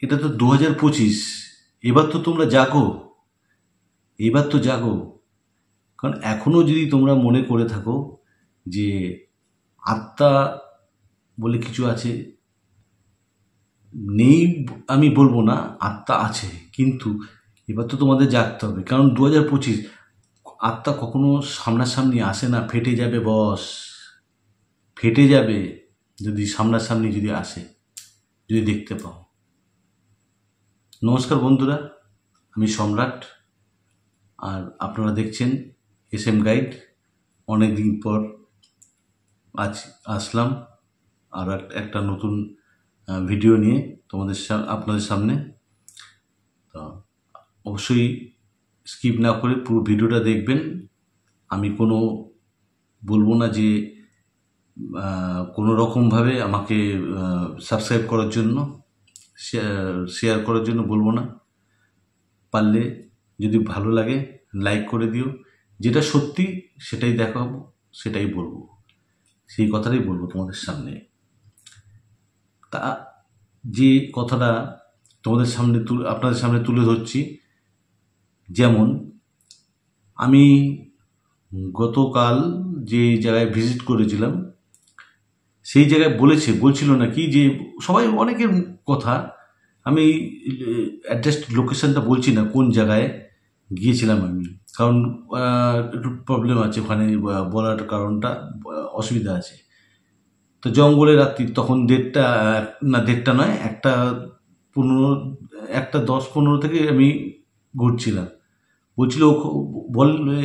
এটা তো 2025। এবার তো তোমরা জাগো, এবার তো জাগো। কারণ এখনো যদি তোমরা মনে করে থাকো যে আত্মা বলে কিছু আছে, নেই আমি বলবো না, আত্মা আছে, কিন্তু এবার তো তোমাদের জাগতে হবে। কারণ 2025, আত্মা কখনো সামনাসামনি আসে না, ফেটে যাবে বস, ফেটে যাবে যদি সামনাসামনি যদি আসে, যদি দেখতে পাও। নমস্কার বন্ধুরা, আমি সম্রাট, আর আপনারা দেখছেন SM গাইড। অনেক দিন পর আজ আসলাম আর একটা নতুন ভিডিও নিয়ে আপনাদের সামনে। তো অবশ্যই স্কিপ না করে পুরো ভিডিওটা দেখবেন। আমি বলবো না যে কোনো রকমভাবে আমাকে সাবস্ক্রাইব করার জন্য, শেয়ার করার জন্য বলবো না। পারলে যদি ভালো লাগে লাইক করে দিও। যেটা সত্যি সেটাই দেখাবো, সেটাই বলবো, সেই কথাটাই বলবো তোমাদের সামনে। তা যে কথাটা আপনাদের সামনে তুলে ধরছি, যেমন আমি গতকাল যে জায়গায় ভিজিট করেছিলাম, সেই জায়গায় বলছিল নাকি যে সবাই অনেকের কথা, আমি অ্যাড্রেস লোকেশনটা বলছি না কোন জায়গায় গিয়েছিলাম আমি, কারণ একটু প্রবলেম আছে ওখানে, বলার কারণটা অসুবিধা আছে। তো জঙ্গলে রাত্রি তখন 1:30 নয়, 1:15, 1:10-15 থেকে আমি ঘুরছিলাম। বলছিল বললে,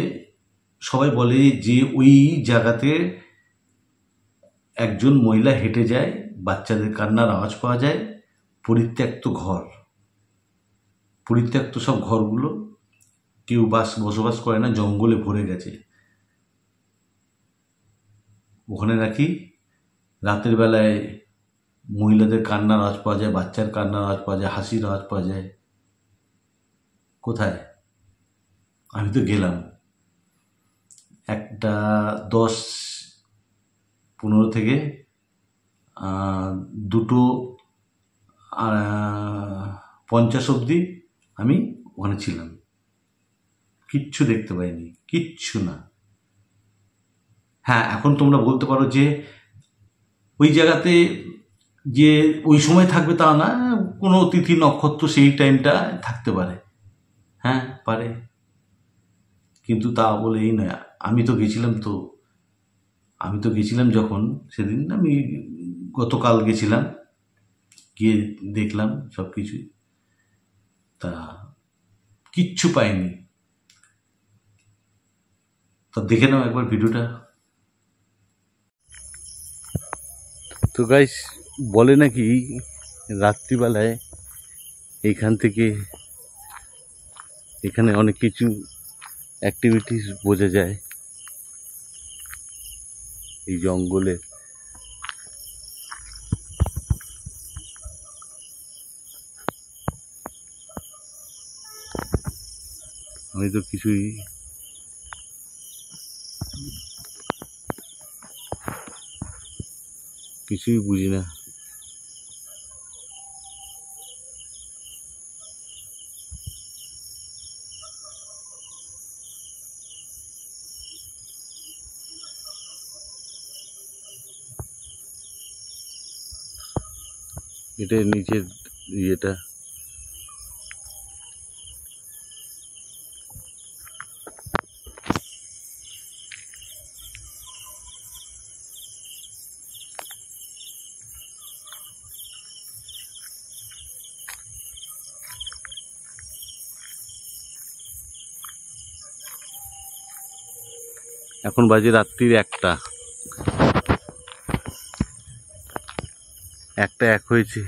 সবাই বলে যে ওই জায়গাতে একজন মহিলা হেঁটে যায়, বাচ্চাদের কান্নার আওয়াজ পাওয়া যায়, পরিত্যক্ত সব ঘরগুলো, কেউ বসবাস করে না, জঙ্গলে ভরে গেছে। ওখানে নাকি রাতের বেলায় মহিলাদের কান্নার আওয়াজ পাওয়া যায়, বাচ্চার কান্নার আওয়াজ পাওয়া যায়, হাসির আওয়াজ পাওয়া যায়। কোথায়? আমি তো গেলাম 1:10-15 থেকে 2:50 অবধি আমি ওখানে ছিলাম। কিচ্ছু দেখতে পাইনি, কিচ্ছু না। হ্যাঁ, এখন তোমরা বলতে পারো যে ওই জায়গাতে যে ওই সময় থাকবে তা না, কোনো তিথি নক্ষত্র সেই টাইমটা থাকতে পারে। হ্যাঁ, পারে, কিন্তু তা বলে এই নয়। আমি তো গেছিলাম যখন, সেদিন আমি গতকাল গেছিলাম, গিয়ে দেখলাম সব কিছুই, তা কিচ্ছু পাইনি। তা দেখে নাও একবার ভিডিওটা। তো গাইস, বলে নাকি রাত্রিবেলায় এখানে অনেক কিছু অ্যাক্টিভিটিস বোঝা যায় এই জঙ্গলে। আমি তো কিছুই বুঝি না। এটা নিচের ইয়েটা, এখন বাজে রাত্রির 1:01 হয়েছে।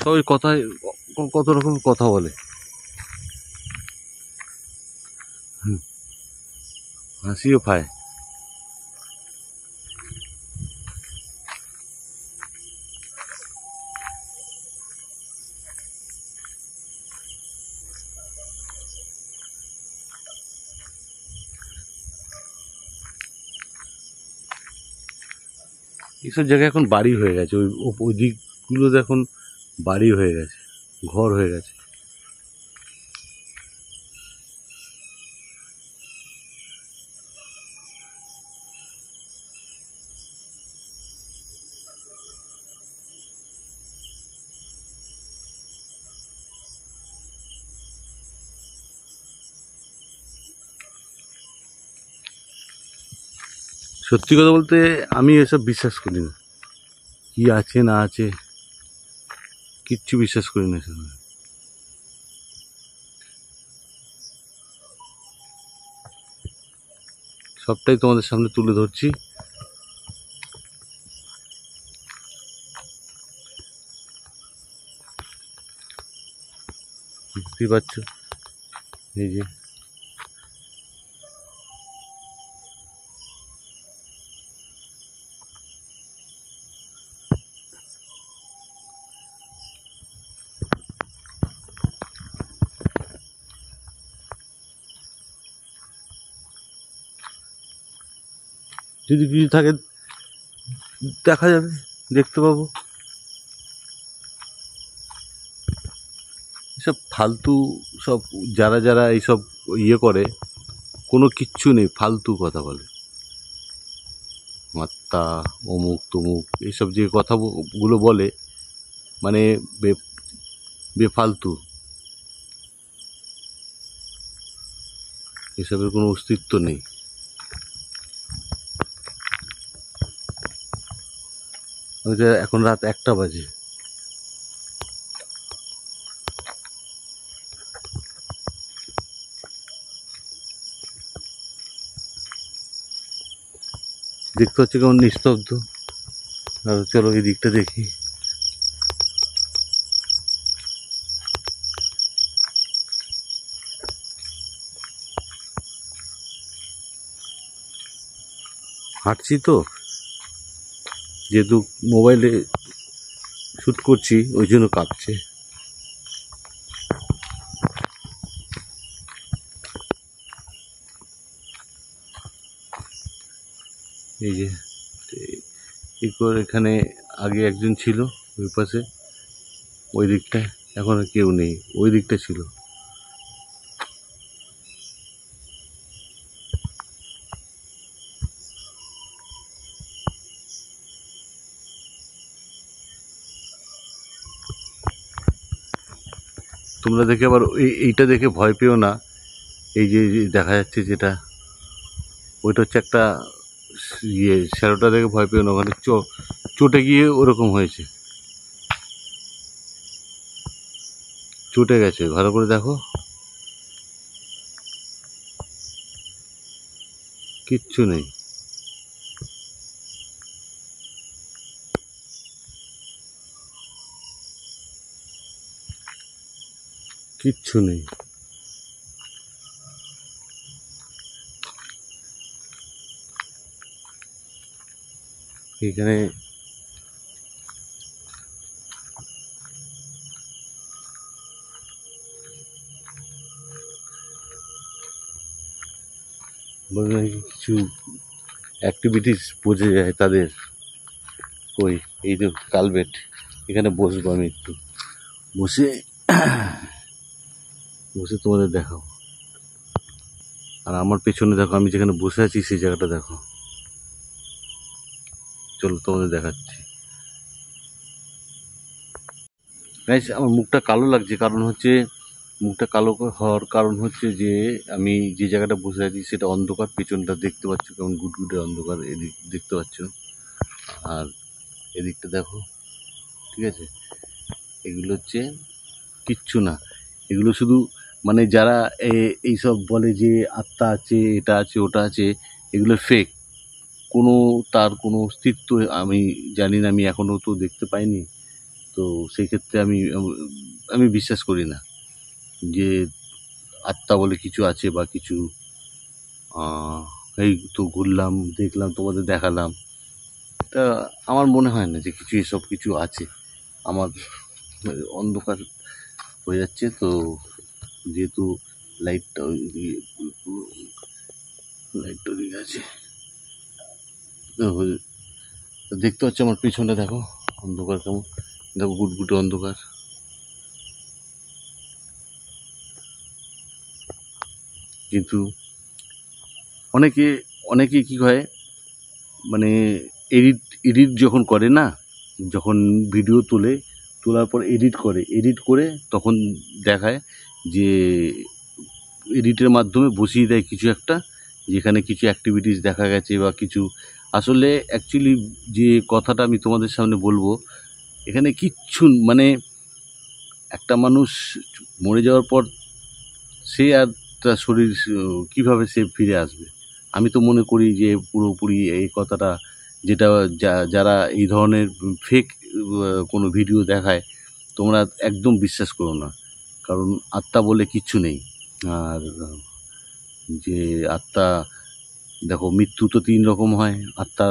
সবাই কত রকম কথা বলে, হাসিও পায়। এইসব জায়গায় এখন বাড়ি হয়ে গেছে, ওই দিকগুলোতে এখন বাড়ি হয়ে গেছে, ঘর হয়ে গেছে। সত্যি কথা বলতে আমি এসব বিশ্বাস করি না, কি আছে না আছে কিচ্ছু বিশ্বাস করি না এসব। সবটাই তোমাদের সামনে তুলে ধরছি। বুঝতেই পারছো, এই যে যদি কিছু থাকে দেখা যাবে, দেখতে পাবো। এসব ফালতু সব যারা যারা এইসব ইয়ে করে, কোনো কিচ্ছু নেই, ফালতু কথা বলে, মাত্তা অমুক তমুক এইসব যে কথাগুলো বলে, মানে বেফালতু, এসবের কোনো অস্তিত্ব নেই। এখন রাত 1টা বাজে, দেখতে হচ্ছে কেমন নিস্তব্ধ। আর চলো এই দিকটা দেখি। হাঁটছি তো, যেহেতু মোবাইলে শ্যুট করছি ওই জন্য কাঁপছে। এই যে এখানে আগে একজন ছিল ওই পাশে, ওই দিকটায় এখন আর কেউ নেই, ওই দিকটা ছিল। তোমরা দেখে আবার এইটা দেখে ভয় পেও না। এই যে দেখা যাচ্ছে যেটা, ওইটা হচ্ছে একটা ইয়ে, শ্যালোটা দেখে ভয় পেও না, ওখানে চটে গিয়ে ওরকম হয়েছে, চটে গেছে। ভালো করে দেখো, কিচ্ছু নেই, কিচ্ছু নেই। এখানে কিছু অ্যাক্টিভিটিস বোঝা যায় তাদের। কই, এই যে কালভেট, এখানে বসবো আমি একটু, বসে বসে তোমাদের দেখাও। আর আমার পেছনে দেখো, আমি যেখানে বসে আছি সেই জায়গাটা দেখো। চলো তোমাদের দেখাচ্ছি। গাইস, আমার মুখটা কালো লাগছে, কারণ হচ্ছে মুখটা কালো হওয়ার কারণ হচ্ছে যে আমি যে জায়গাটা বসে আছি সেটা অন্ধকার, পেছনটা দেখতে পাচ্ছ কেমন গুটগুটে অন্ধকার, এদিক দেখতে পাচ্ছ। আর এদিকটা দেখো, ঠিক আছে, এগুলো হচ্ছে কিচ্ছু না, এগুলো শুধু মানে যারা এইসব বলে যে আত্মা আছে, এটা আছে ওটা আছে, এগুলো ফেক। তার কোনো অস্তিত্ব আমি জানি না, আমি এখনও তো দেখতে পাইনি। তো সেই ক্ষেত্রে আমি বিশ্বাস করি না যে আত্মা বলে কিছু আছে বা কিছু। এই তো ঘুরলাম, দেখলাম, তোমাদের দেখালাম, তা আমার মনে হয় না যে কিছু এসব কিছু আছে। আমার অন্ধকার হয়ে যাচ্ছে তো, যেহেতু লাইটটা লাইটটা দিকে আছে, তো দেখতে পাচ্ছ আমার পিছনে, দেখো অন্ধকার কেমন, দেখো গুটগুটে অন্ধকার। কিন্তু অনেকে অনেকে কি হয়, মানে এডিট এডিট যখন করে না, যখন ভিডিও তোলার পর এডিট করে তখন দেখায় যে এডিটের মাধ্যমে বসিয়ে দেয় কিছু একটা, যেখানে কিছু অ্যাক্টিভিটিস দেখা গেছে বা কিছু। আসলে অ্যাকচুয়ালি যে কথাটা আমি তোমাদের সামনে বলবো, এখানে কিচ্ছু, মানে একটা মানুষ মরে যাওয়ার পর সে আর তার শরীর কীভাবে সে ফিরে আসবে। আমি তো মনে করি যে পুরোপুরি এই কথাটা, যেটা যারা এই ধরনের ফেক কোনো ভিডিও দেখায়, তোমরা একদম বিশ্বাস করো না। কারণ আত্মা বলে কিচ্ছু নেই। আর যে আত্মা, দেখো মৃত্যু তো 3 রকম হয় আত্মা,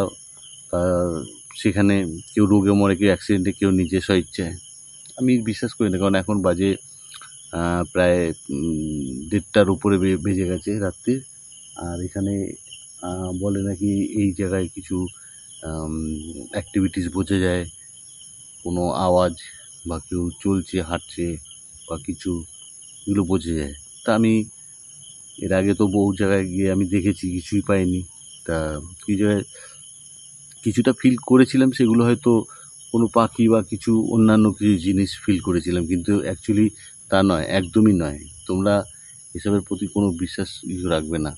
সেখানে কেউ রোগে মরে, কেউ অ্যাক্সিডেন্টে, কেউ নিজের স্বইচ্ছায়। আমি বিশ্বাস করি না, কারণ এখন বাজে প্রায় 1:30টার উপরে বেজে গেছে রাত্রির। আর এখানে বলে নাকি এই জায়গায় কিছু অ্যাক্টিভিটিস বোঝা যায়, কোনো আওয়াজ বা কেউ চলছে হাঁটছে বা কিছু, এগুলো বোঝা যায়। তা আমি এর আগে তো বহু জায়গায় গিয়ে আমি দেখেছি, কিছুই পাইনি। তা কিছু জায়গায় কিছুটা ফিল করেছিলাম, সেগুলো হয়তো কোনো পাখি বা কিছু অন্যান্য কিছু জিনিস ফিল করেছিলাম, কিন্তু অ্যাকচুয়ালি তা নয়, একদমই নয়। তোমরা এসবের প্রতি কোনো বিশ্বাস রাখবে না।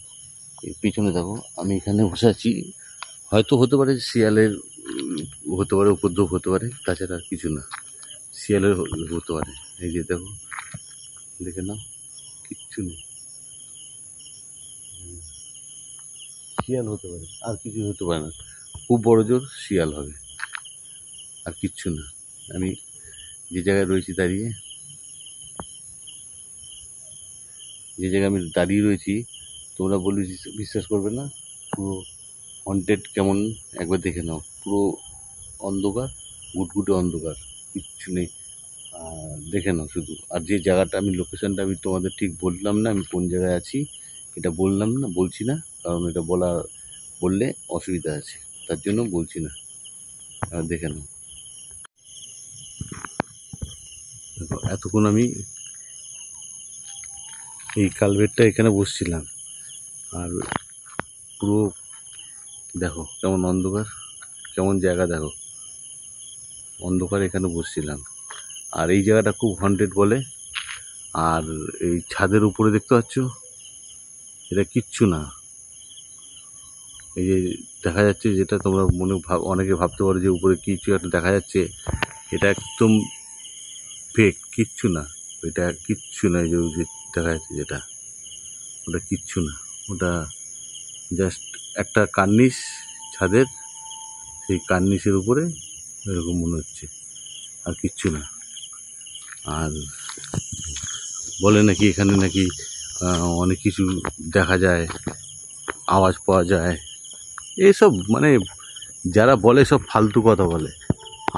পিছনে দেখো আমি এখানে বসে আছি, হয়তো হতে পারে শিয়ালের হতে পারে, উপদ্রব হতে পারে, তাছাড়া কিছু না। শিয়ালের হতে পারে। এই যে দেখো, দেখে নাও, কিচ্ছু নেই। শিয়াল হতে পারে, আর কিছু হতে পারে না। খুব বড় জোর শিয়াল হবে, আর কিচ্ছু না। আমি যে জায়গায় রয়েছি দাঁড়িয়ে, রয়েছি, তোমরা বলবে বিশ্বাস করবে না। পুরো হন্টেড কেমন একবার দেখে নাও, পুরো অন্ধকার, গুটগুটে অন্ধকার, কিচ্ছু নেই। দেখে নাও শুধু। আর যে জায়গাটা, আমি লোকেশনটা আমি তোমাদের ঠিক বললাম না, আমি কোন জায়গায় আছি এটা বলছি না, কারণ এটা বললে অসুবিধা আছে, তার জন্য বলছি না। দেখে নাও, দেখো এতক্ষণ আমি এই কালভেটটা এখানে বসছিলাম, আর পুরো দেখো কেমন অন্ধকার, কেমন জায়গা, দেখো অন্ধকার, এখানে বসছিলাম। আর এই জায়গাটা খুব হন্টেড বলে। আর এই ছাদের উপরে দেখতে পাচ্ছ, এটা কিচ্ছু না। এই যে দেখা যাচ্ছে, যেটা তোমরা অনেকে ভাবতে পারো যে উপরে কিছু একটা দেখা যাচ্ছে, এটা একদম ফেক, কিচ্ছু না। এটা কিচ্ছু না, এই যে দেখা যাচ্ছে যেটা, ওটা কিচ্ছু না। ওটা জাস্ট একটা কার্নিশ ছাদের, সেই কার্নিশের উপরে এরকম মনে হচ্ছে, আর কিচ্ছু না। আর বলে নাকি এখানে নাকি অনেক কিছু দেখা যায়, আওয়াজ পাওয়া যায়, এসব মানে যারা বলে সব ফালতু কথা বলে।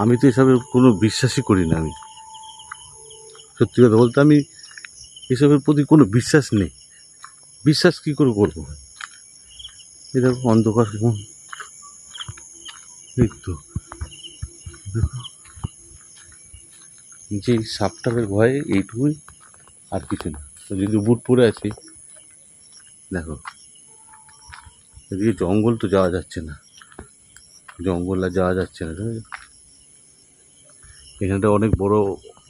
আমি তো এসবের কোনো বিশ্বাসই করি না। আমি সত্যি কথা বলতে, আমি এসবের প্রতি কোনো বিশ্বাস নেই। বিশ্বাস কী করে করবো? এই দেখো অন্ধকার কেমন, এই তো দেখো, যে সাপটাপের ভয়ে এইটুকুই, আর কিছু না। যদি বুট পরে আছি, দেখো এদিকে জঙ্গল তো যাওয়া যাচ্ছে না, জঙ্গল আর যাওয়া যাচ্ছে না। এখানটা অনেক বড়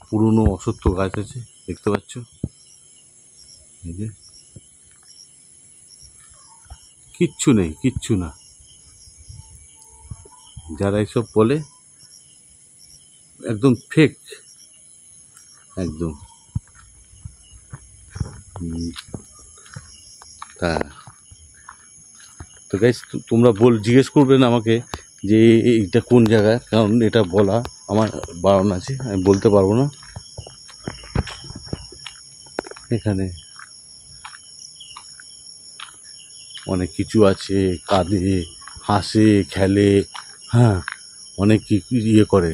পুরনো অশ্বত্থ গাছ আছে, দেখতে পাচ্ছ, এই যে কিচ্ছু নেই, কিচ্ছু না। যারা এসব বলে একদম ফেক, একদম। তা তো গাইস, তোমরা জিজ্ঞেস করবে না আমাকে যে এইটা কোন জায়গায়, কারণ এটা বলা আমার বারণ আছে, আমি বলতে পারবো না। এখানে অনেক কিছু আছে, কাঁদে, হাসে, খেলে, হ্যাঁ, অনেক ইয়ে করে।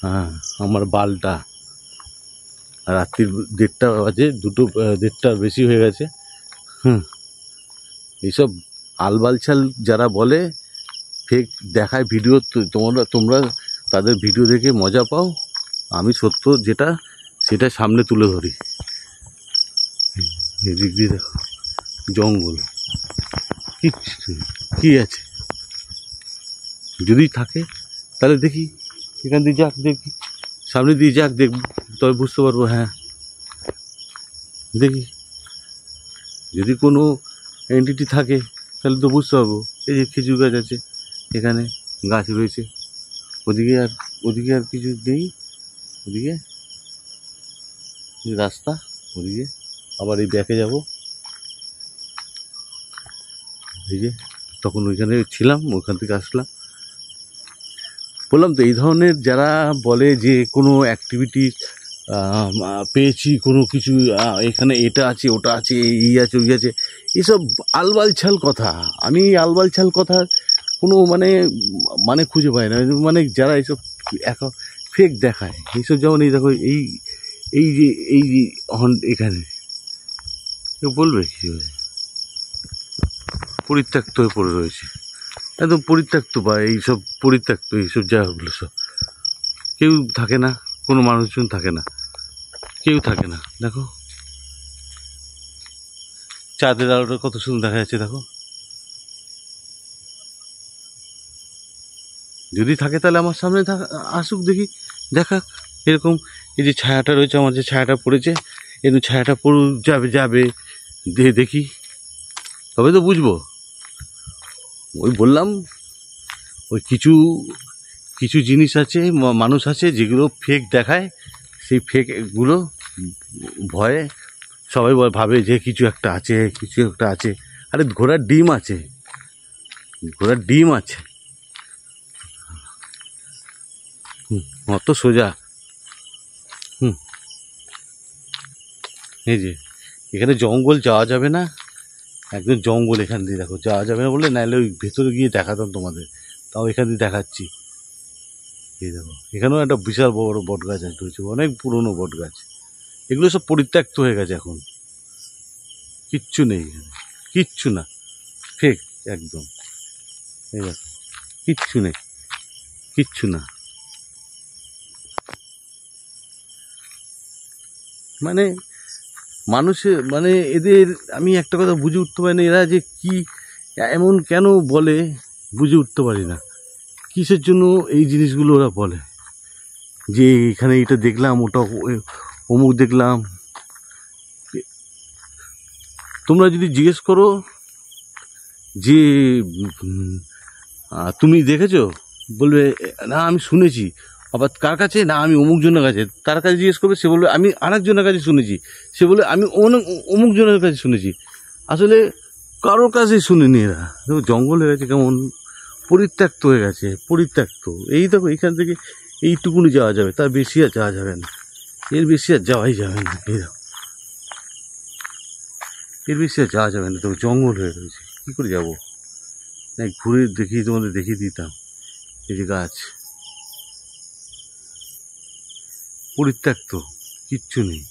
হ্যাঁ, আমার বালটা রাত্রির 1:30 বাজে, 1:30টার বেশি হয়ে গেছে। এইসব আলবালছাল যারা বলে, ফেক দেখায় ভিডিও, তোমরা তাদের ভিডিও দেখে মজা পাও, আমি সত্য যেটা সেটা সামনে তুলে ধরি। এদিক দিয়ে দেখো জঙ্গল, কিচ্ছু কি আছে, যদি থাকে তাহলে দেখি, এখান দিয়ে যাক, দেখি সামনে দিয়ে যাক, দেখব তবে বুঝতে পারবো। হ্যাঁ দেখি, যদি কোনো এন্টিটি থাকে তাহলে তো বুঝতে পারবো। এই যে খেজুর গাছ আছে, এখানে গাছ রয়েছে, ওদিকে আর কিছু নেই। ওদিকে রাস্তা, ওদিকে আবার এই ব্যাকে যাব। এই যে তখন ওইখানে ছিলাম, ওইখান থেকে আসলাম। বললাম তো, এই ধরনের যারা বলে যে কোনো অ্যাক্টিভিটি পেয়েছি, কোনো কিছু এখানে এটা আছে ওটা আছে এই আছে ওই আছে, এসব আলবালছাল কথা। আমি আলবালছাল কথা কোনো মানে খুঁজে পাই না। মানে যারা এইসব ফেক দেখায় এইসব, যেমন এই দেখো এই যে এখানে কেউ বলবে কি পরিত্যক্ত হয়ে পড়ে রয়েছে, একদম পরিত্যক্ত, বা এইসব পরিত্যক্ত এইসব জায়গাগুলো সব কেউ থাকে না, কোনো মানুষজন থাকে না, কেউ থাকে না। দেখো চাঁদের আলোটা কত সুন্দর দেখা যাচ্ছে, দেখো। যদি থাকে তাহলে আমার সামনে আসুক, দেখি, দেখাক। এরকম এই যে ছায়াটা রয়েছে, আমার যে ছায়াটা পড়েছে, এরকম ছায়াটা যাবে দেখি, তবে তো বুঝবো। ওই বললাম, ওই কিছু জিনিস আছে, মানুষ আছে যেগুলো ফেক দেখায়, সেই ফেকগুলো ভয়ে সবাই ভাবে যে কিছু একটা আছে। আরে ঘোড়ার ডিম আছে, অত সোজা। এই যে এখানে জঙ্গল যাওয়া যাবে না, একদম জঙ্গল, এখান দিয়ে দেখো যাওয়া যাবে না বলে, নাহলে ওই ভেতরে গিয়ে দেখাতাম তোমাদের, তাও এখান দিয়ে দেখাচ্ছি। এই দেখো এখানেও একটা বিশাল বড় বট গাছ রয়েছে, অনেক পুরনো বট গাছ। এগুলো সব পরিত্যক্ত হয়ে গেছে, এখন কিচ্ছু নেই এখানে, কিচ্ছু না, ফেক একদম। এই দেখো কিচ্ছু নেই, কিচ্ছু না। মানে মানুষের এদের আমি একটা কথা বুঝে উঠতে পারি না, এরা যে কি এমন কেন বলে বুঝে উঠতে পারি না। কিসের জন্য এই জিনিসগুলো ওরা বলে, যে এখানে এটা দেখলাম, ওটা অমুক দেখলাম। তোমরা যদি জিজ্ঞেস করো যে তুমি দেখেছো, বলবে না আমি শুনেছি। আবার কার কাছে, না আমি অমুক জনের কাছে, তার কাছে জিজ্ঞেস করবে, সে বলবে আমি আরেকজনের কাছে শুনেছি, সে বলবে আমি অমুক জনের কাছে শুনেছি। আসলে কারোর কাছেই শুনিনি এরা। দেখো জঙ্গল হয়ে গেছে, কেমন পরিত্যক্ত হয়ে গেছে, পরিত্যক্ত। এই দেখো এখান থেকে এইটুকুনি যাওয়া যাবে, তার বেশি আর যাওয়া যাবে না, এর বেশি আর যাওয়াই যাবে না। এই দেখো এর বেশি আর যাওয়া যাবে না, তো জঙ্গল হয়ে রয়েছে, কী করে যাবো? না ঘুরে তোমাদের দেখিয়ে দিতাম। এই যে গাছ পরিত্যক্ত, কিচ্ছু নেই।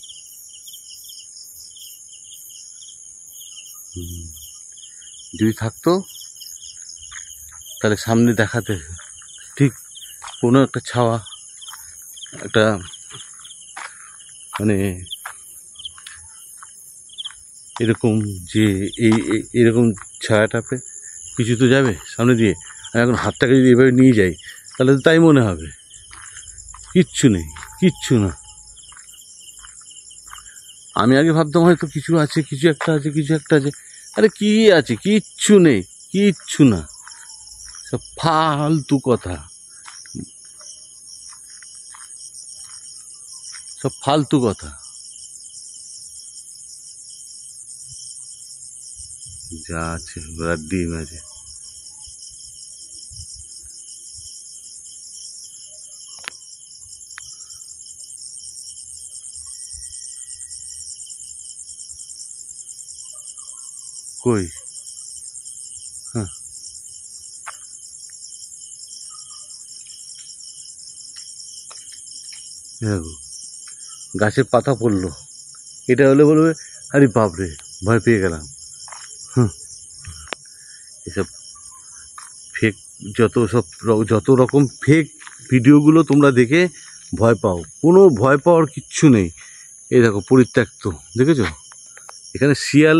যদি থাকতো তাহলে সামনে দেখাতে, ঠিক কোনো একটা ছাওয়া, একটা এরকম যে এরকম ছায়াটাপে কিছু তো যাবে সামনে দিয়ে। আমি এখন হাতটাকে যদি এভাবে নিয়ে যাই তাহলে তো তাই মনে হবে। কিচ্ছু নেই, কিচ্ছু না। আমি আগে ভাবতাম হয়তো কিছু আছে, কিছু একটা আছে। আরে কি আছে? কিচ্ছু নেই, কিচ্ছু না, সব ফালতু কথা, সব ফালতু কথা। যা আছে ঘোড়ার ডিম আছে। কই? হ্যাঁ, দেখো গাছের পাতা পড়লো, এটা হলে বলবে আরে বাপরে ভয় পেয়ে গেলাম। এসব ফেক যত রকম ফেক ভিডিওগুলো তোমরা দেখে ভয় পাও, কোনো ভয় পাওয়ার কিচ্ছু নেই। এই দেখো পরিত্যক্ত, দেখেছো? এখানে শিয়াল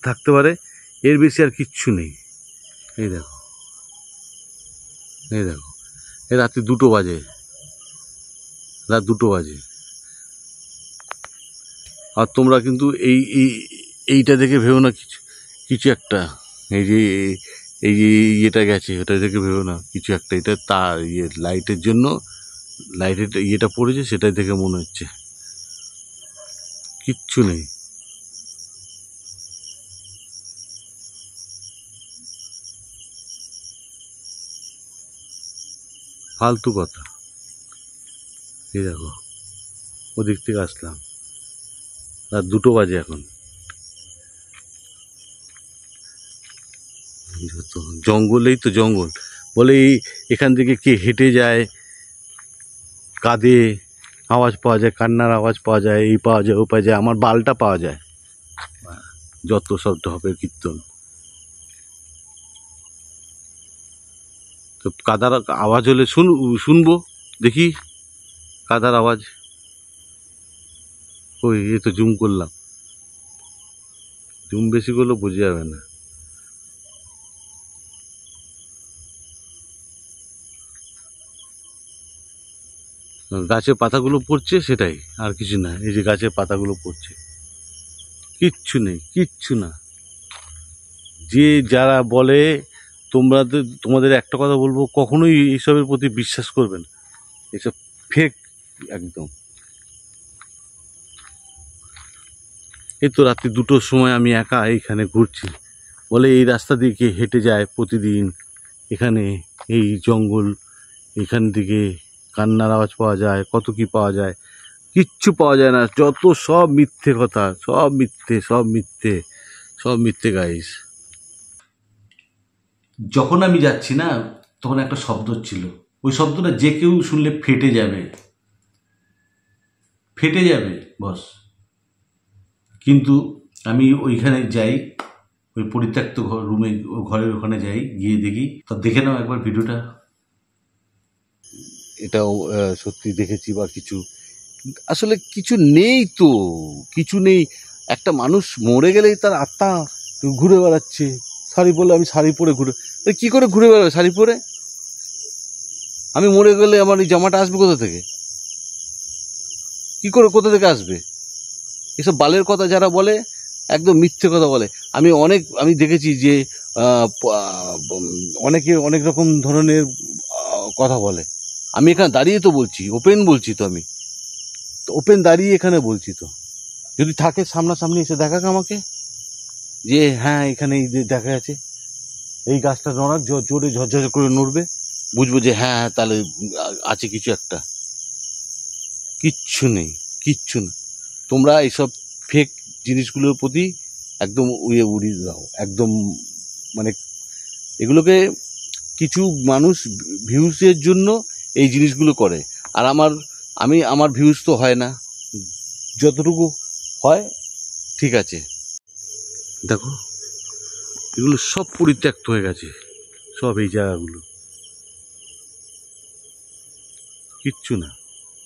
থাকতে পারে, এর বেশি আর কিচ্ছু নেই। এই দেখো, এই দেখো, এই রাত্রি 2টো বাজে, রাত 2টো বাজে। আর তোমরা কিন্তু এইটা দেখে ভেবো না কিছু একটা, এই যে ইয়েটা গেছে ওটা দেখে ভেবো না কিছু একটা, এটা তার লাইটের জন্য, লাইটের ইয়েটা পড়েছে সেটাই দেখে মনে হচ্ছে, কিচ্ছু নেই। ফালতু কথা। এই দেখো, ওদিক থেকে আসলাম, রাত 2টো বাজে এখন। জঙ্গলেই তো জঙ্গল, বলে এখান থেকে কে হেঁটে যায়, কাঁদে, আওয়াজ পাওয়া যায়, কান্নার আওয়াজ পাওয়া যায়, এই পাওয়া যায়, ও পাওয়া যায়, আমার বালটা পাওয়া যায়, যত শব্দ হবে কীর্তন। তো কাদার আওয়াজ হলে শুনবো, দেখি কাদার আওয়াজ। ওই এ তো জুম করলাম, জুম বেশি করলে বোঝা যাবে না। গাছের পাতাগুলো পড়ছে সেটাই, আর কিছু না। এই যে গাছের পাতাগুলো পড়ছে, কিচ্ছু নেই, কিচ্ছু না। যে যারা বলে, তোমাদের একটা কথা বলবো, কখনোই এইসবের প্রতি বিশ্বাস করবেন, এসব ফেক একদম। এই তো রাত্রি 2টোর সময় আমি একা এইখানে ঘুরছি, বলে এই রাস্তা দিয়ে হেঁটে যায় প্রতিদিন, এখানে এই জঙ্গল, এখান থেকে কান্নার আওয়াজ পাওয়া যায়, কত কি পাওয়া যায়, কিচ্ছু পাওয়া যায় না, যত সব মিথ্যে কথা, সব মিথ্যে, সব মিথ্যে, সব মিথ্যে গাইস। যখন আমি যাচ্ছি না, তখন একটা শব্দ ছিল, ওই শব্দটা যে কেউ শুনলে ফেটে যাবে, ফেটে যাবে বস। কিন্তু আমি ওইখানে যাই, ওই পরিত্যক্ত রুমে, ঘরের ওখানে যাই, গিয়ে দেখি, তো দেখে নাও একবার ভিডিওটা। এটাও সত্যি দেখেছি, বা কিছু আসলে কিছু নেই তো, কিছু নেই। একটা মানুষ মরে গেলেই তার আত্মা ঘুরে বেড়াচ্ছে, শাড়ি পরলে, আমি শাড়ি পরে ঘুরে, কি করে ঘুরে বেড়াবে শাড়ি পরে? আমি মরে গেলে আমার এই জামাটা আসবে কোথা থেকে, কি করে, কোথা থেকে আসবে? এসব বালের কথা যারা বলে, একদম মিথ্যে কথা বলে। আমি দেখেছি যে অনেকে অনেক রকম ধরনের কথা বলে। আমি এখানে দাঁড়িয়ে তো বলছি, ওপেন বলছি তো, আমি ওপেন দাঁড়িয়ে এখানে বলছি তো। যদি থাকে সামনাসামনি এসে দেখাক আমাকে, যে হ্যাঁ এখানে এই যে দেখা যাচ্ছে, এই গাছটা নড়াক, জোরে ঝরঝর করে নড়বে, বুঝবো যে হ্যাঁ তাহলে আছে কিছু একটা। কিচ্ছু নেই, কিচ্ছু না। তোমরা এইসব ফেক জিনিসগুলোর প্রতি একদম উড়িয়ে দাও, একদম। মানে এগুলোকে কিছু মানুষ ভিউজের জন্য এই জিনিসগুলো করে, আর আমার ভিউজ তো হয় না, যতটুকু হয় ঠিক আছে। দেখো, এগুলো সব পরিত্যক্ত হয়ে গেছে, সব এই জায়গাগুলো, কিচ্ছু না,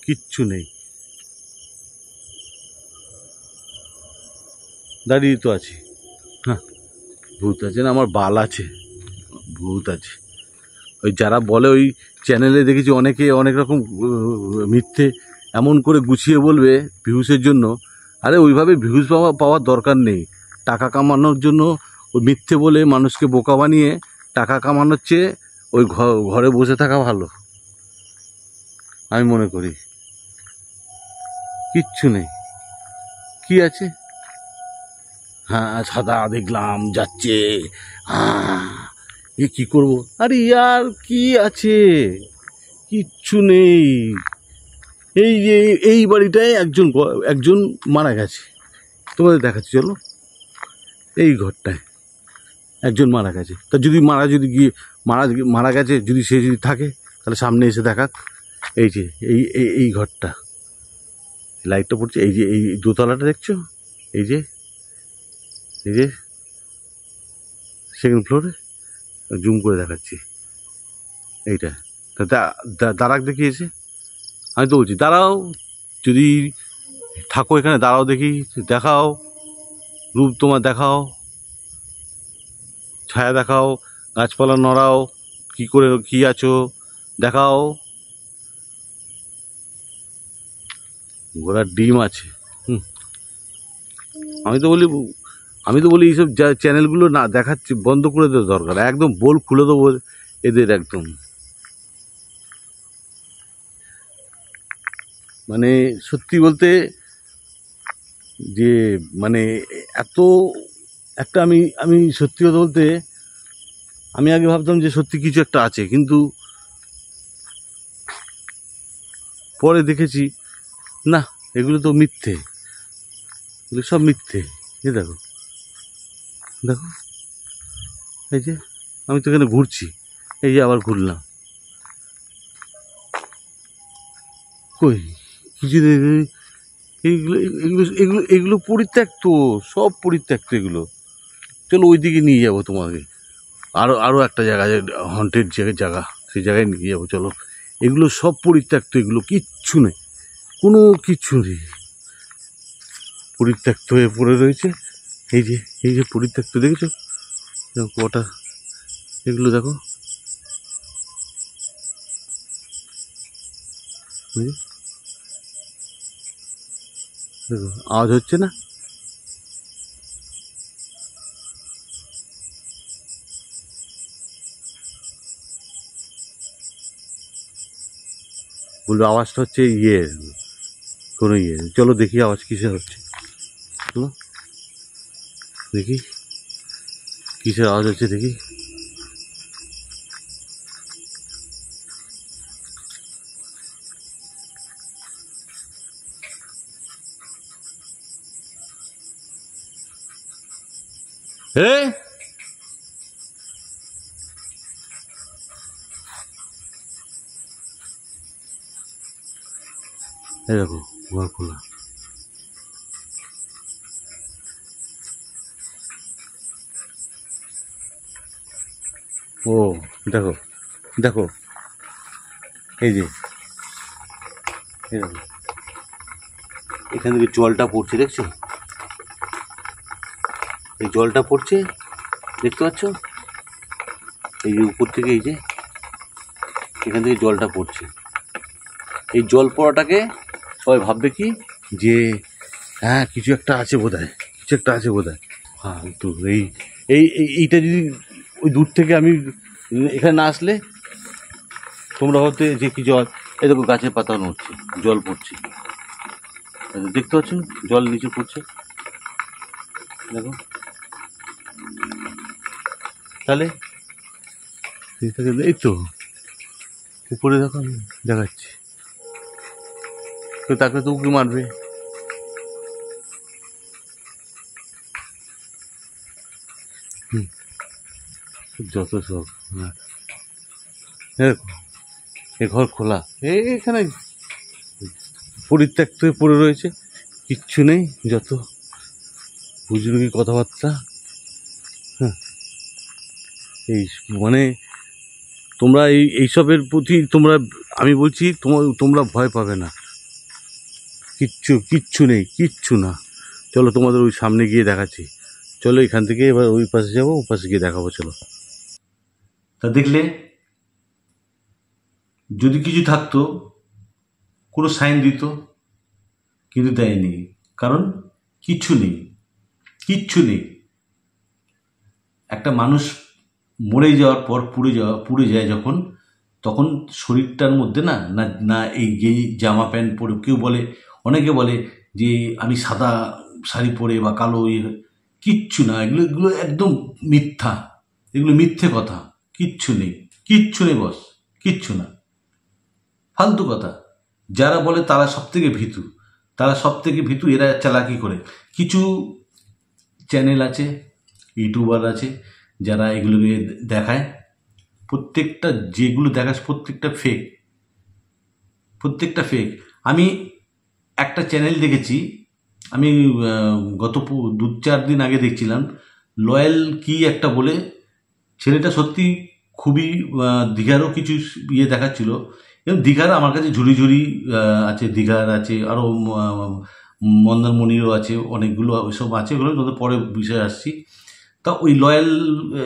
কিচ্ছু নেই। দাঁড়িয়ে তো আছি, হ্যাঁ ভূত আছে না, আমার বাল আছে, ভূত আছে। ওই যারা বলে, ওই চ্যানেলে দেখেছি অনেকে অনেক রকম মিথ্যে এমন করে গুছিয়ে বলবে ভিউসের জন্য। আরে ওইভাবে ভিউজ পাওয়ার দরকার নেই, টাকা কামানোর জন্য ওই মিথ্যে বলে মানুষকে বোকা বানিয়ে টাকা কামানোর চেয়ে ওই ঘরে বসে থাকা ভালো, আমি মনে করি। কিচ্ছু নেই, কি আছে? হ্যাঁ সাদা দেখলাম যাচ্ছে, হ্যাঁ এ কি করবো? আরে ইয়ার কি আছে, কিচ্ছু নেই। এই যে এই বাড়িটায় একজন মারা গেছে, তোমাদের দেখাচ্ছি চলো। এই ঘরটায় একজন মারা গেছে, তা যদি মারা গেছে, যদি সে যদি থাকে, তাহলে সামনে এসে দেখাক। এই যে এই ঘরটা, লাইটটা পড়ছে, এই যে এই দোতলাটা দেখছো, এই যে সেকেন্ড ফ্লোরে, জুম করে দেখাচ্ছি, এইটা দাঁড়াক দেখিয়েছে। আমি তো বলছি দাঁড়াও, যদি থাকো এখানে দাঁড়াও, দেখি দেখাও রূপ তোমার, দেখাও ছায়া, দেখাও গাছপালা নড়াও, কি করে কি আছো দেখাও। ঘোড়ার ডিম আছে। আমি তো বলি এইসব চ্যানেলগুলো না দেখাচ্ছি বন্ধ করে দেওয়া দরকার, একদম বোল খুলে দেবো এদের একদম। মানে সত্যি বলতে যে মানে এত একটা আমি সত্যি কথা বলতে আমি আগে ভাবতাম যে সত্যি কিছু একটা আছে, কিন্তু পরে দেখেছি না, এগুলো তো মিথ্যে, এগুলো সব মিথ্যে। এ দেখো দেখো, এই যে আমি তো এখানে ঘুরছি, এই যে আবার ঘুরলাম, কই কিছু এইগুলো এগুলো এগুলো এগুলো পরিত্যক্ত, সব পরিত্যক্ত এগুলো। চলো ওই দিকে নিয়ে যাবো তোমাকে, আরও একটা জায়গা হন্টেড জায়গা, সেই জায়গায় নিয়ে যাবো চলো। এগুলো সব পরিত্যক্ত, এগুলো কিচ্ছু নেই, কোনো কিচ্ছু নেই, পরিত্যক্ত হয়ে পড়ে রয়েছে। এই যে পরিত্যক্ত, দেখেছো কটা, এগুলো দেখো, দেখো আওয়াজ হচ্ছে না। বললো আওয়াজটা হচ্ছে কোনো চলো দেখি আওয়াজ কিসের হচ্ছে, চলো দেখি কিসের আওয়াজ হচ্ছে, দেখি। হে, এই দেখো ঘর খোলা। ও দেখো দেখো, এই যে দেখো এখান থেকে জলটা পড়ছে, দেখছো এই জলটা পড়ছে, দেখতে পাচ্ছ এই যে উপর থেকে, এই যে এখান থেকে জলটা পড়ছে। এই জল পড়াটাকে সবাই ভাববে কি যে হ্যাঁ কিছু একটা আছে বোধহয়, কিছু একটা আছে বোধহয়। হ্যাঁ তো এইটা যদি ওই দূর থেকে আমি এখানে না আসলে তোমরা হতে যে কি জল, এই দেখো গাছের পাতা নড়ছে, জল পড়ছে, দেখতে পাচ্ছ না জল নিচে পড়ছে, দেখো তাহলে এই তো উপরে দেখো আমি দেখাচ্ছি, তো তাকে তো উঁকি মারবে। যত সব হ্যাঁ, এ ঘর খোলা, এখানে পরিত্যক্ত হয়ে পড়ে রয়েছে, কিচ্ছু নেই, যত বুঝুর্গি কথাবার্তা। হ্যাঁ এই মানে তোমরা এইসবের প্রতি তোমরা, আমি বলছি তোমরা ভয় পাবে না, কিচ্ছু নেই, কিচ্ছু না। চলো তোমাদের ওই সামনে গিয়ে দেখাচ্ছি, চলো এখান থেকে এবার ওই পাশে যাবো, ওই পাশে গিয়ে দেখাবো চলো। তা দেখলে যদি কিছু থাকতো কোনো সাইন দিত, কিন্তু দেয়নি, কারণ কিচ্ছু নেই, কিচ্ছু নেই। একটা মানুষ মরে যাওয়ার পর পুড়ে যায় যখন, তখন শরীরটার মধ্যে না না না এই জামা প্যান্ট পরে, কেউ বলে, অনেকে বলে যে আমি সাদা শাড়ি পরে বা কালো কিচ্ছু না, এগুলো একদম মিথ্যা, এগুলো মিথ্যে কথা, কিচ্ছু নেই, কিচ্ছু নেই বস, কিচ্ছু না, ফালতু কথা। যারা বলে তারা সব থেকে ভীতু, এরা চালাকি করে। কিছু চ্যানেল আছে, ইউটিউবার আছে যারা এগুলোকে দেখায়, প্রত্যেকটা যেগুলো দেখাস প্রত্যেকটা ফেক। আমি একটা চ্যানেল দেখেছি, আমি গত 2-4 দিন আগে দেখছিলাম, লয়াল কি একটা বলে, ছেলেটা সত্যি খুবই দীঘারও কিছু ইয়ে দেখাচ্ছিল, এবং দীঘার আমার কাছে ঝুড়ি ঝুড়ি আছে, দীঘার আছে, আরও মন্দারমণিরও আছে, অনেকগুলো ওইসব আছে, ওগুলো তোদের পরে বিষয়ে আসছি। তা ওই লয়াল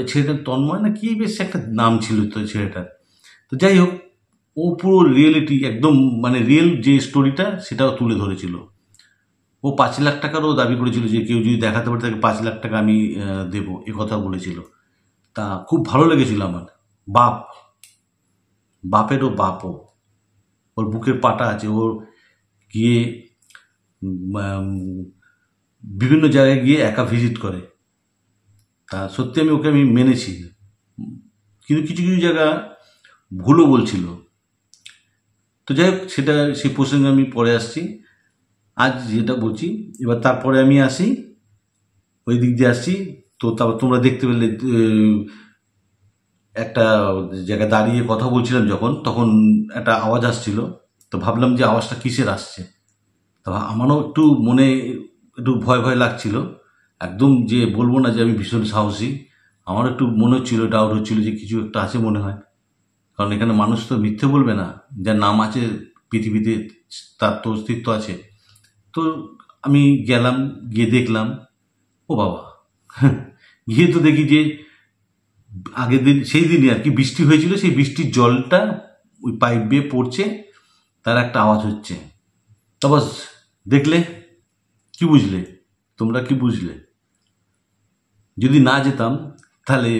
ছেলেটার তন্ময় না কি বেশ একটা নাম ছিল তো ছেলেটার। তো যাই হোক, ও পুরো রিয়েলিটি একদম মানে রিয়েল যে স্টোরিটা সেটাও তুলে ধরেছিল। ও 5 লাখ টাকারও দাবি করেছিল যে কেউ যদি দেখাতে পারে তাকে 5 লাখ টাকা আমি দেবো, এ কথা বলেছিল। তা খুব ভালো লেগেছিল আমার। বাপ, বাপেরও বাপও, ওর বুকের পাটা আছে, ওর গিয়ে বিভিন্ন জায়গায় গিয়ে একা ভিজিট করে। তা সত্যি ওকে মেনেছি, কিন্তু কিছু কিছু জায়গা ভুলও বলছিল। তো যাই হোক, সেটা সেই প্রসঙ্গে আমি পরে আসছি। আজ যেটা বলছি, এবার তারপরে আমি আসি, ওই দিক দিয়ে আসছি। তো তারপর তোমরা দেখতে পেলে একটা জায়গায় দাঁড়িয়ে কথা বলছিলাম যখন, তখন একটা আওয়াজ আসছিল। তো ভাবলাম যে আওয়াজটা কিসের আসছে। তো আমারও একটু মনে একটু ভয় ভয় লাগছিল, একদম যে বলবো না যে আমি ভীষণ সাহসী। আমার একটু মনে হচ্ছিল, ডাউট হচ্ছিল যে কিছু একটা আছে মনে হয়, কারণ এখানে মানুষ তো মিথ্যে বলবে না, যার নাম আছে পৃথিবীতে তার তো অস্তিত্ব আছে। তো আমি গেলাম, গিয়ে দেখলাম, ও বাবা, গিয়ে তো দেখি যে আগের দিন সেই দিনই আর কি বৃষ্টি হয়েছিল, সেই বৃষ্টির জলটা ওই পাইপ বেয়ে পড়ছে, তার একটা আওয়াজ হচ্ছে। তা বাস, দেখলে কি বুঝলে, তোমরা কি বুঝলে? যদি না যেতাম তাহলে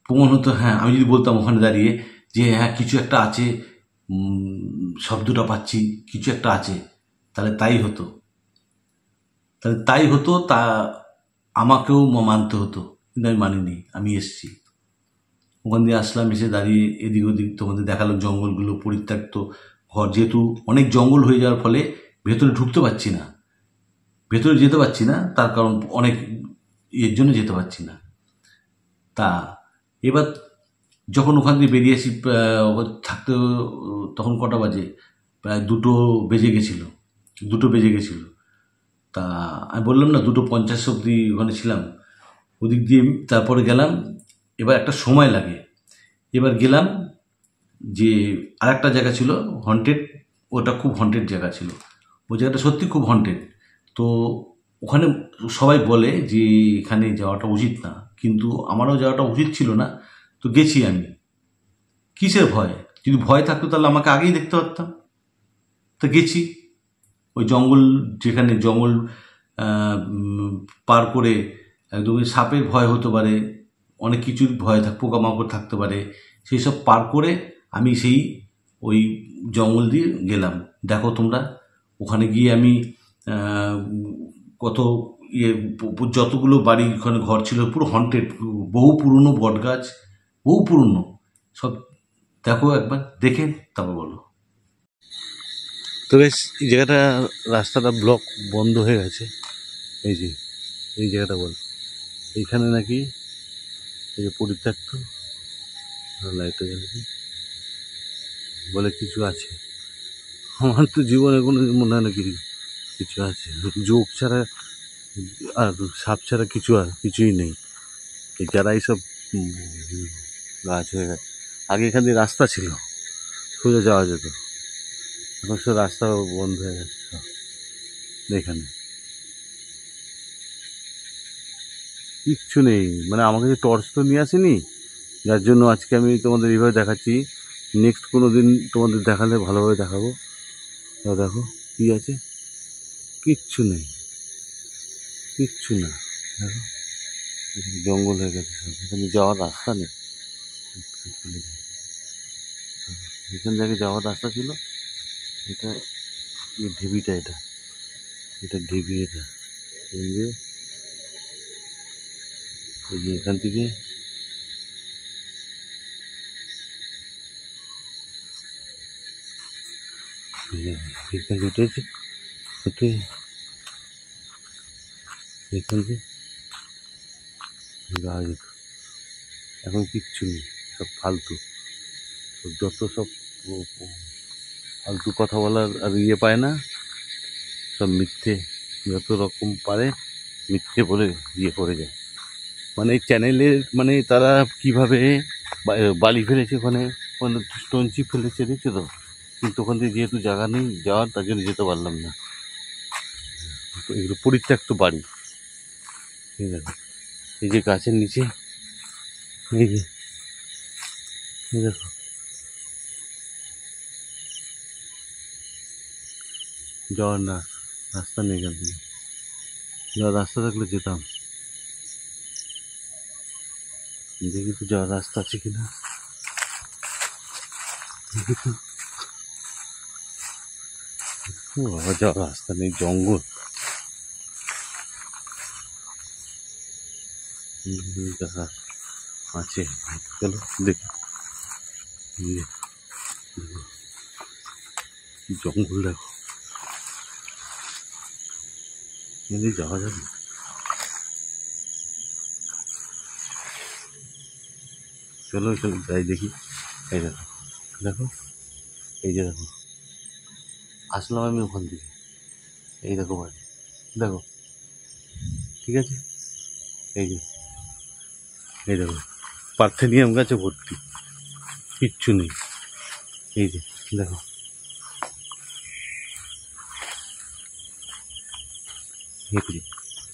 প্রমাণ হতো, হ্যাঁ আমি যদি বলতাম ওখানে দাঁড়িয়ে যে হ্যাঁ কিছু একটা আছে, শব্দটা পাচ্ছি, কিছু একটা আছে, তাহলে তাই হতো, তা আমাকেও মানতে হতো, কিন্তু আমি মানিনি, আমি এসছি। ওখান দিয়ে আসলাম, এসে দাঁড়িয়ে এদিক ওদিক তোমাদের দেখালাম জঙ্গলগুলো, পরিত্যক্ত ঘর, যেহেতু অনেক জঙ্গল হয়ে যাওয়ার ফলে ভেতরে ঢুকতে পারছি না, ভেতরে যেতে পারছি না, তার কারণ অনেক এর জন্য যেতে পারছি না। তা এবার যখন ওখান দিয়ে বেরিয়ে আসি, থাকতে তখন কটা বাজে, প্রায় 2 বেজে গেছিলো। তা আমি বললাম না 2:50 অবধি ওখানে ছিলাম। ওদিক দিয়ে তারপরে গেলাম, এবার একটা সময় লাগে। এবার গেলাম যে আর একটা জায়গা ছিল হন্টেড, ওটা খুব হন্টেড জায়গা ছিল, ওই জায়গাটা সত্যি খুব হন্টেড। তো ওখানে সবাই বলে যে এখানে যাওয়াটা উচিত না, কিন্তু আমারও যাওয়াটা উচিত ছিল না। তো গেছি আমি, কিসের ভয়? যদি ভয় থাকতো তাহলে আমাকে আগেই দেখতে পারতাম। তো গেছি ওই জঙ্গল, যেখানে জঙ্গল পার করে একদম সাপের ভয় হতে পারে, অনেক কিছুর ভয় পোকামাকড় থাকতে পারে, সেই সব পার করে আমি সেই ওই জঙ্গল দিয়ে গেলাম। দেখো তোমরা, ওখানে গিয়ে আমি কত ইয়ে যতগুলো বাড়ি ওখানে ঘর ছিল পুরো হন্টেড, বহু পুরনো বট গাছ, বহু পুরনো সব। দেখো একবার দেখে তারপর বলো। তো বেশ, এই জায়গাটা রাস্তাটা ব্লক বন্ধ হয়ে গেছে, এই যে এই জায়গাটা বল, এইখানে নাকি এই যে পরিত্যক্ত লাইটটা জ্বালিয়ে বলে কিছু আছে। আমার তো জীবনে কোনো মনে হয় না কিছু আছে, যোগ ছাড়া আর সাপ ছাড়া কিছুই নেই। যারা এইসব গাছ হয়ে গেছে, আগে এখান দিয়ে রাস্তা ছিল, সোজা যাওয়া যেত, এখন সব রাস্তা বন্ধ হয়ে গেছে সব। এখানে কিচ্ছু নেই, মানে আমার কাছে টর্চ তো নিয়ে আসিনি, যার জন্য আজকে আমি তোমাদের এইভাবে দেখাচ্ছি। নেক্সট কোনো দিন তোমাদের দেখালে ভালোভাবে দেখাবো। দেখো কি আছে, কিচ্ছু নেই, কিচ্ছু না। দেখো জঙ্গল হয়ে গেছে সব, এখানে যাওয়ার রাস্তা নেই। এখান থেকে যাওয়ার রাস্তা ছিল, এটা ঢিবিটা, এটা ঢিবি, এটা এই যে এখান থেকে উঠেছে, উঠে এখান থেকে যাওয়া যেত। এখন কিচ্ছু নেই, সব ফালতু, যত সব ফালতু কথা বলার আর ইয়ে পায় না, সব মিথ্যে, যত রকম পারে মিথ্যে বলে ইয়ে করে যায়। মানে এই চ্যানেলের মানে তারা কিভাবে বালি ফেলেছে ওখানে, ওখানে স্টোন চিপ ফেলেছে, দেখছো তো। কিন্তু ওখান থেকে যেহেতু জায়গা নেই যাওয়ার, তার জন্য যেতে পারলাম না। তো এগুলো পরিত্যক্ত বাড়ি। এই দেখো, এই যে গাছের নিচে, এই যে, এই দেখো, যাওয়ার না রাস্তা নেই এখান থেকে। যাওয়ার রাস্তা থাকলে যেতাম, দেখি তো যাওয়ার রাস্তা আছে কিনা। দেখি তো, ও বাবা, যাওয়ার রাস্তা নেই, জঙ্গল। দেখা আছে, চলো দেখি। এই যে, দেখো, কি জঙ্গল দেখো, এদিকে যাওয়া যাবে? চলো চলো যাই দেখি। এই দেখো, দেখো, এই যে দেখো, আসলাম আমি ওখান থেকে। এই দেখো বাড়ি, দেখো, ঠিক আছে। এই যে, এই দেখো, পার্থেনিয়াম গাছে ভর্তি, কিচ্ছু নেই। এই যে দেখো,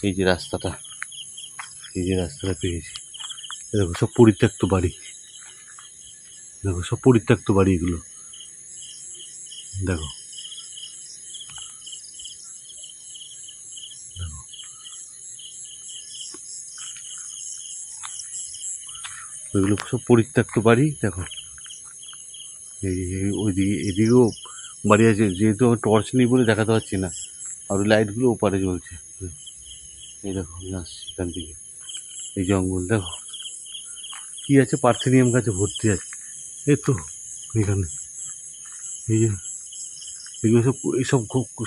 এই যে রাস্তাটা, এই যে রাস্তাটা পেয়েছি। দেখো সব পরিত্যক্ত বাড়ি, দেখো সব পরিত্যক্ত বাড়ি এগুলো, দেখো, দেখো, এগুলো সব পরিত্যক্ত বাড়ি। দেখো, এই ওইদিকে, এদিকেও বাড়ি আছে, যেহেতু আমার টর্চ নেই বলে দেখাতে পারছি না। আর ওই লাইটগুলো ওপারে জ্বলছে। এই দেখো, আমি আসছি এখান থেকে। এই জঙ্গল দেখো, কি আছে, পার্থেনিয়াম গাছে ভর্তি আছে। এই তো এখানে, এই যে, এগুলো সব, এইসব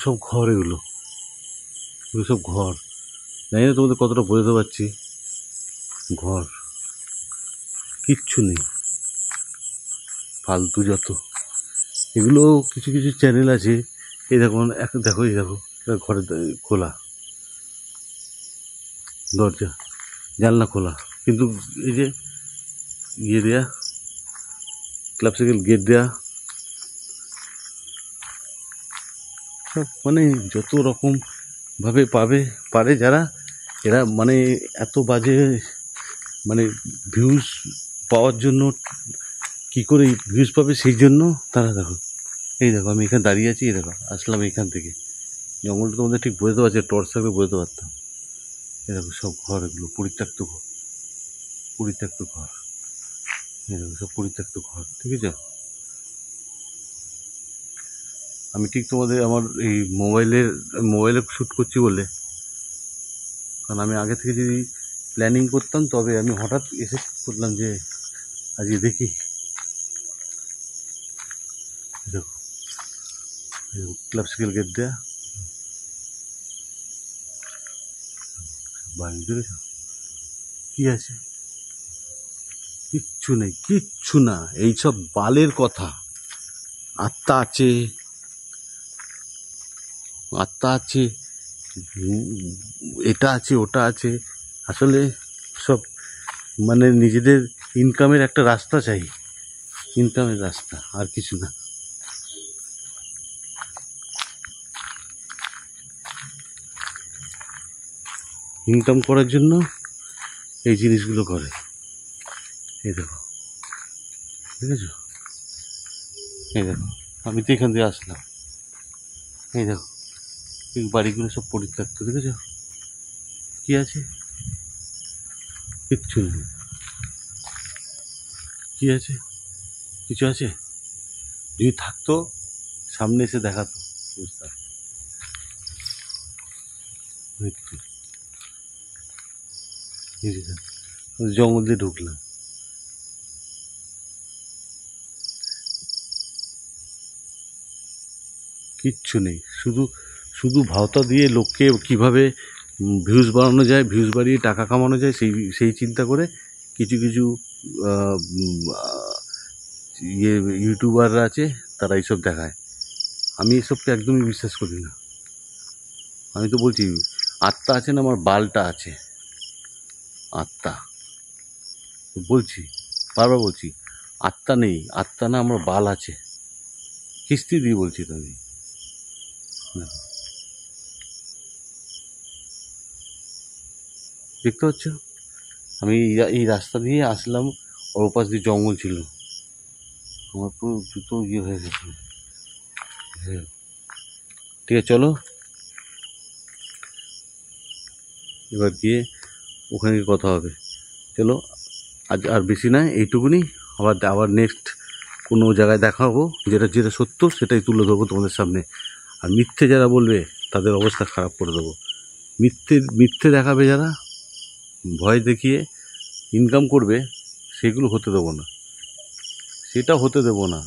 সব ঘর, এগুলো এগুলো সব ঘর। জানি না তোমাদের কতটা বোঝাতে পারছি। ঘর, কিচ্ছু নেই, ফালতু যত। এগুলো কিছু কিছু চ্যানেল আছে, এই দেখো, দেখো, এই দেখো, ঘরে খোলা দরজা, জানলা খোলা, কিন্তু এই যে ইয়ে দেয়া, ক্লাব সাইকেল গেট দেয়া, সব মানে যত রকম ভাবে পারে যারা, এরা মানে এত বাজে, মানে ভিউজ পাওয়ার জন্য, কি করে ভিউজ পাবে সেই জন্য তারা, দেখো, এই দেখো, আমি এখানে দাঁড়িয়ে আছি, এই দেখো, আসলাম এখান থেকে। জঙ্গলটা তোমাদের ঠিক বোঝাতে পারছি, টর্চ থাকলে বোঝাতে পারতাম। এই দেখো সব ঘর, এগুলো পরিত্যক্ত ঘর, পরিত্যক্ত ঘর, এই দেখো সব পরিত্যক্ত ঘর, ঠিক আছে। আমি ঠিক তোমাদের, আমার এই মোবাইলে শ্যুট করছি বলে, কারণ আমি আগে থেকে যদি প্ল্যানিং করতাম তবে আমি হঠাৎ এসে করলাম যে আজকে দেখি। দেখো, ক্লাব সাইকেল গেট দেয়া বাড়ি, দেখেছ কি আছে, কিচ্ছু নেই, কিচ্ছু না, এইসব বালের কথা। আত্মা আছে, আত্মা আছে, এটা আছে, ওটা আছে, আসলে সব মানে নিজেদের ইনকামের একটা রাস্তা চাই, ইনকামের রাস্তা, আর কিছু না। ইনকাম করার জন্য এই জিনিসগুলো করে। এই দেখো, দেখেছো, এই দেখো, আমি তো এখান দিয়ে আসলাম। এই দেখো, এই বাড়িগুলো সব পরিত্যক্ত, দেখেছো, কি আছে, কিচ্ছু নেই। কি আছে, কিছু আছে? যদি থাকতো সামনে এসে দেখাতো, বুঝতাম। জঙ্গল দিয়ে ঢুকলাম, কিচ্ছু নেই, শুধু শুধু ভাওতা দিয়ে লোককে কিভাবে ভিউজ বাড়ানো যায়, ভিউজ বাড়িয়ে টাকা কামানো যায়, সেই সেই চিন্তা করে কিছু কিছু আহ, উম, আহ, ইয়ে ইউটিউবাররা আছে, তারা এইসব দেখায়। আমি এসবকে একদমই বিশ্বাস করি না। আমি তো বলছি, আত্মা আছে না, আমার বালটা আছে, আত্মা, বলছি। বারবার বলছি, আত্মা নেই, আত্মা না, আমার বাল আছে, কিস্তি দিয়ে বলছি তো আমি। দেখতে পাচ্ছ, আমি এই রাস্তা দিয়ে আসলাম, ওর ওপাশ দিয়ে জঙ্গল ছিল, আমার পুরো জুতো ইয়ে হয়ে গেছে। ঠিক আছে, চলো এবার গিয়ে ওখানে কথা হবে। চলো, আজ আর বেশি নয়, এইটুকুনি। আবার নেক্সট কোনো জায়গায় দেখা হবো, যেটা যেটা সত্য সেটাই তুলে ধরবো তোমাদের সামনে। আর মিথ্যে যারা বলবে তাদের অবস্থা খারাপ করে দেবো। মিথ্যে দেখাবে যারা, ভয় দেখিয়ে ইনকাম করবে, সেগুলো হতে দেবো না, সেটা হতে দেবো না,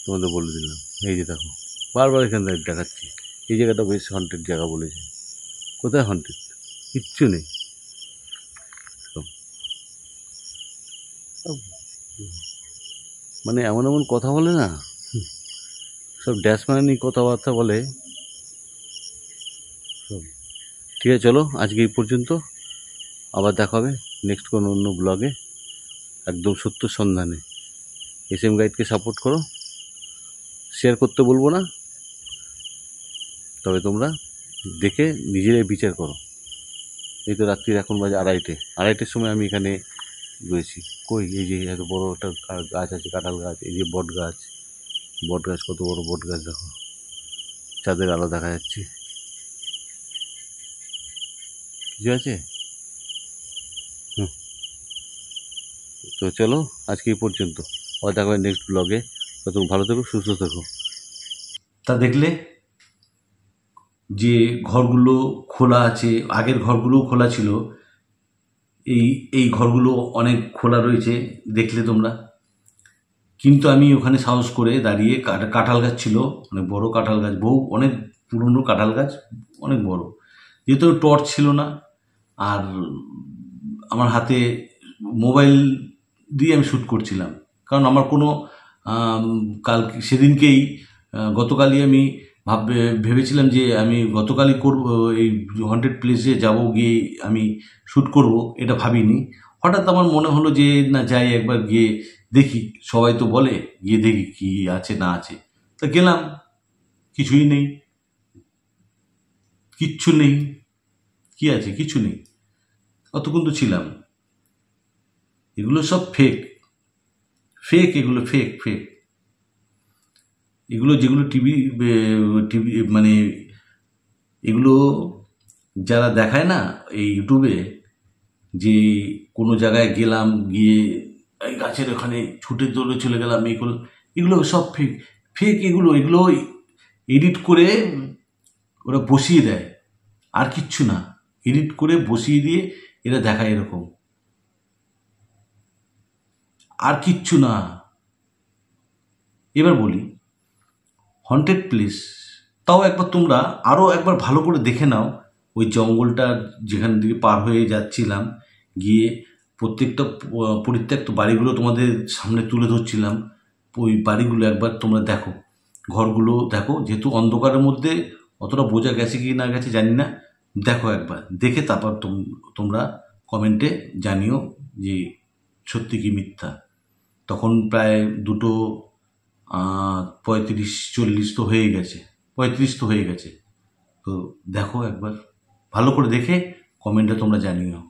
তোমাদের বলে দিলাম। এই যে দেখো, বারবার এখানে দেখাচ্ছি, এই জায়গাটা বেশ হন্টেড জায়গা বলেছে। কোথায় হন্টেড? কিচ্ছু নেই। মানে এমন এমন কথা বলে না, সব ড্যাশ মারানি কথাবার্তা বলে সব। ঠিক আছে, চলো আজকে এই পর্যন্ত, আবার দেখা হবে নেক্সট কোনো অন্য ব্লগে, একদম সত্য সন্ধানে। SM গাইডকে সাপোর্ট করো, শেয়ার করতে বলবো না, তবে তোমরা দেখে নিজেরাই বিচার করো। এই তো রাত্রির এখন বাজে 2:30টার সময় আমি এখানে রয়েছি। কই, এই যে এত বড় একটা গাছ আছে, কাঁঠাল গাছ, এই যে বট গাছ, কত বড় বট গাছ দেখো, চাঁদের আলো দেখা যাচ্ছে, কিছু আছে। তো চলো আজকে এই পর্যন্ত, আবার দেখা হবে নেক্সট ব্লগে। তত ভালো থেকো, সুস্থ থেকো। তা দেখলে যে ঘরগুলো খোলা আছে, আগের ঘরগুলোও খোলা ছিল, এই ঘরগুলো অনেক খোলা রয়েছে, দেখলে তোমরা। কিন্তু আমি ওখানে সাহস করে দাঁড়িয়ে, কাঁঠাল গাছ ছিল, অনেক বড় কাঁঠাল গাছ, অনেক পুরনো কাঁঠাল গাছ, অনেক বড়। যেহেতু টর্চ ছিল না, আর আমার হাতে মোবাইল দিয়ে আমি শ্যুট করছিলাম, কারণ আমার কোনো সেদিনকেই গতকালই আমি ভেবেছিলাম যে আমি গতকালই করব, এই হন্টেড প্লেসে যাব, গিয়ে আমি শ্যুট করব, এটা ভাবিনি। হঠাৎ আমার মনে হলো যে না, যাই একবার গিয়ে দেখি, সবাই তো বলে গিয়ে দেখি কি আছে না আছে। তা গেলাম, কিছুই নেই, কিচ্ছু নেই। কি আছে? কিছু নেই। অতক্ষণ তো ছিলাম। এগুলো সব ফেক, এগুলো ফেক। এগুলো যেগুলো টিভি মানে এগুলো যারা দেখায় না এই ইউটিউবে, যে কোনো জায়গায় গেলাম, গিয়ে এই গাছের ওখানে ছুটে দৌড়ে চলে গেলাম, এই করলাম, এগুলো সব ফেক। এগুলো এডিট করে ওরা বসিয়ে দেয়, আর কিচ্ছু না। এডিট করে বসিয়ে দিয়ে এরা দেখায় এরকম, আর কিচ্ছু না। এবার বলি, হন্টেড প্লেস, তাও একবার তোমরা আরও একবার ভালো করে দেখে নাও। ওই জঙ্গলটা যেখান থেকে পার হয়ে যাচ্ছিলাম, গিয়ে প্রত্যেকটা পরিত্যক্ত বাড়িগুলো তোমাদের সামনে তুলে ধরছিলাম, ওই বাড়িগুলো একবার তোমরা দেখো, ঘরগুলো দেখো। যেহেতু অন্ধকারের মধ্যে অতটা বোঝা গেছে কি না গেছে জানি না, দেখো একবার, দেখে তারপর তোমরা কমেন্টে জানিও যে সত্যি কি মিথ্যা। তখন প্রায় 2:35-40 তো হয়ে গেছে, 35 তো হয়ে গেছে। তো দেখো একবার ভালো করে দেখে কমেন্টে তোমরা জানিও।